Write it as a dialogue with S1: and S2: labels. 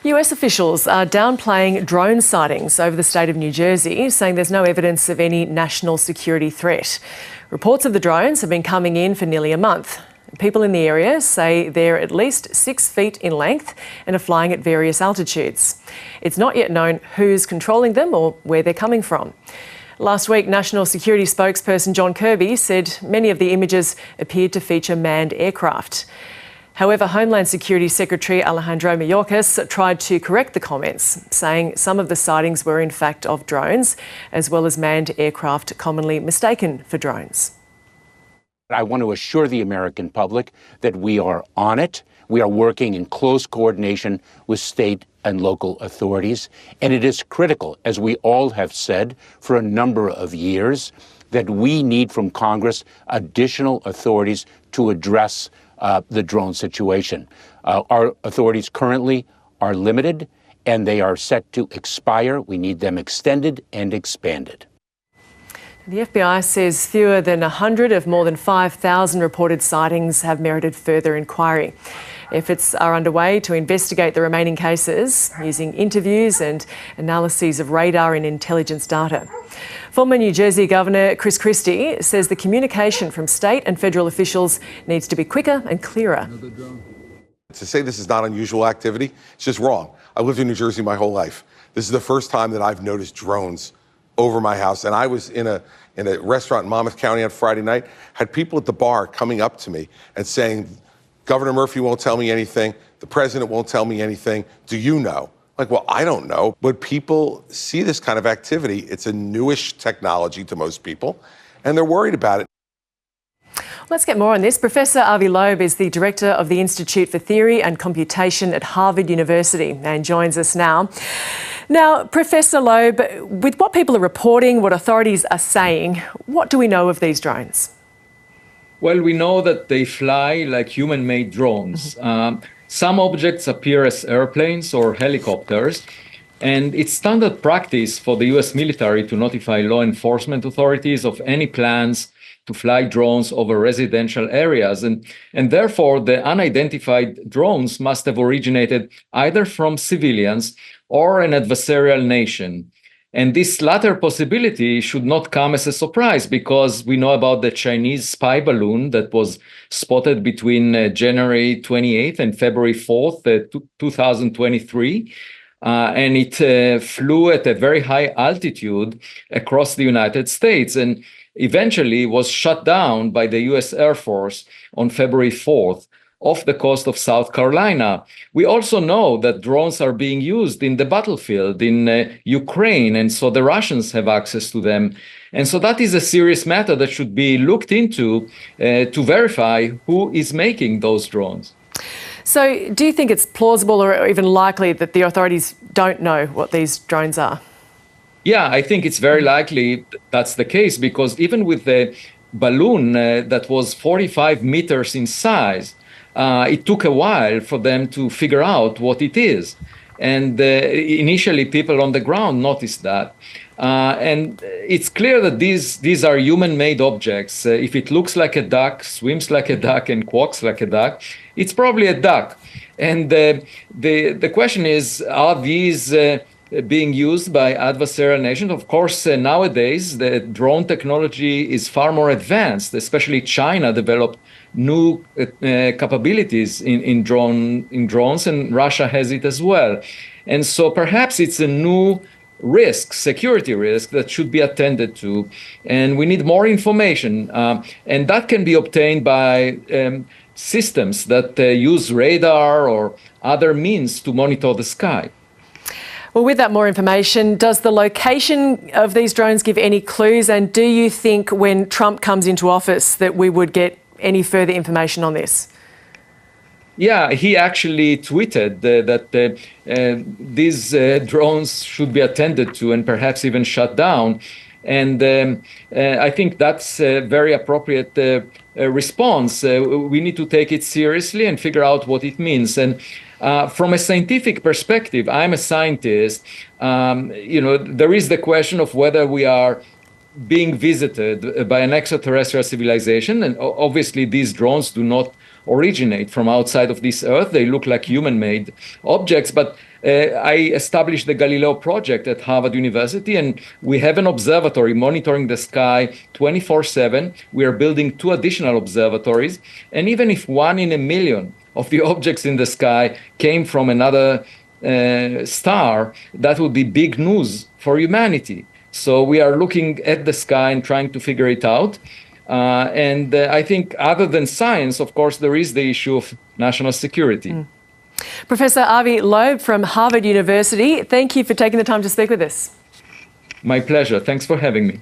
S1: US officials are downplaying drone sightings over the state of New Jersey, saying there's no evidence of any national security threat. Reports of the drones have been coming in for nearly a month. People in the area say they're at least 6 feet in length and are flying at various altitudes. It's not yet known who's controlling them or where they're coming from. Last week, National Security spokesperson John Kirby said many of the images appeared to feature manned aircraft. However, Homeland Security Secretary Alejandro Mayorkas tried to correct the comments, saying some of the sightings were in fact of drones, as well as manned aircraft commonly mistaken for drones.
S2: I want to assure the American public that we are on it. We are working in close coordination with state and local authorities. And it is critical, as we all have said for a number of years, that we need from Congress additional authorities to address the drone situation. Our authorities currently are limited and they are set to expire. We need them extended and expanded.
S1: The FBI says fewer than 100 of more than 5,000 reported sightings have merited further inquiry. Efforts are underway to investigate the remaining cases using interviews and analyses of radar and intelligence data. Former New Jersey Governor Chris Christie says the communication from state and federal officials needs to be quicker and clearer.
S3: To say this is not unusual activity, it's just wrong. I lived in New Jersey my whole life. This is the first time that I've noticed drones over my house. And I was in a restaurant in Monmouth County on Friday night, had people at the bar coming up to me and saying, Governor Murphy won't tell me anything. The president won't tell me anything. Do you know? Like, well, I don't know. But people see this kind of activity. It's a newish technology to most people, and they're worried about it.
S1: Let's get more on this. Professor Avi Loeb is the director of the Institute for Theory and Computation at Harvard University and joins us now. Now, Professor Loeb, with what people are reporting, what authorities are saying, what do we know of these drones?
S4: Well, we know that they fly like human-made drones. Some objects appear as airplanes or helicopters, and it's standard practice for the US military to notify law enforcement authorities of any plans to fly drones over residential areas. And therefore, the unidentified drones must have originated either from civilians or an adversarial nation. And this latter possibility should not come as a surprise because we know about the Chinese spy balloon that was spotted between January 28th and February 4th, 2023. And it flew at a very high altitude across the United States and eventually was shut down by the US Air Force on February 4th off the coast of South Carolina. We also know that drones are being used in the battlefield in Ukraine, and so the Russians have access to them. And so that is a serious matter that should be looked into to verify who is making those drones.
S1: So do you think it's plausible or even likely that the authorities don't know what these drones are?
S4: Yeah, I think it's very likely that's the case because even with the balloon that was 45 meters in size, it took a while for them to figure out what it is. And initially, people on the ground noticed that. And it's clear that these are human-made objects. If it looks like a duck, swims like a duck, and quacks like a duck, it's probably a duck. And the question is, are these being used by adversarial nations? Of course, nowadays, the drone technology is far more advanced, especially China developed new capabilities in drones, and Russia has it as well. And so perhaps it's a new risk, security risk, that should be attended to. And we need more information. And that can be obtained by systems that use radar or other means to monitor the sky.
S1: Well, with that more information, does the location of these drones give any clues? And do you think when Trump comes into office that we would get any further information on this?
S4: Yeah, he actually tweeted that these drones should be attended to and perhaps even shut down. And I think that's a very appropriate response. We need to take it seriously and figure out what it means. And from a scientific perspective, I'm a scientist. There is the question of whether we are being visited by an extraterrestrial civilization. And obviously, these drones do not originate from outside of this Earth. They look like human-made objects, but I established the Galileo project at Harvard University, and we have an observatory monitoring the sky 24/7. We are building 2 additional observatories, and even if 1 in a million of the objects in the sky came from another star, that would be big news for humanity. So we are looking at the sky and trying to figure it out. And I think other than science, of course, there is the issue of national security.
S1: Professor Avi Loeb from Harvard University, thank you for taking the time to speak with us.
S4: My pleasure. Thanks for having me.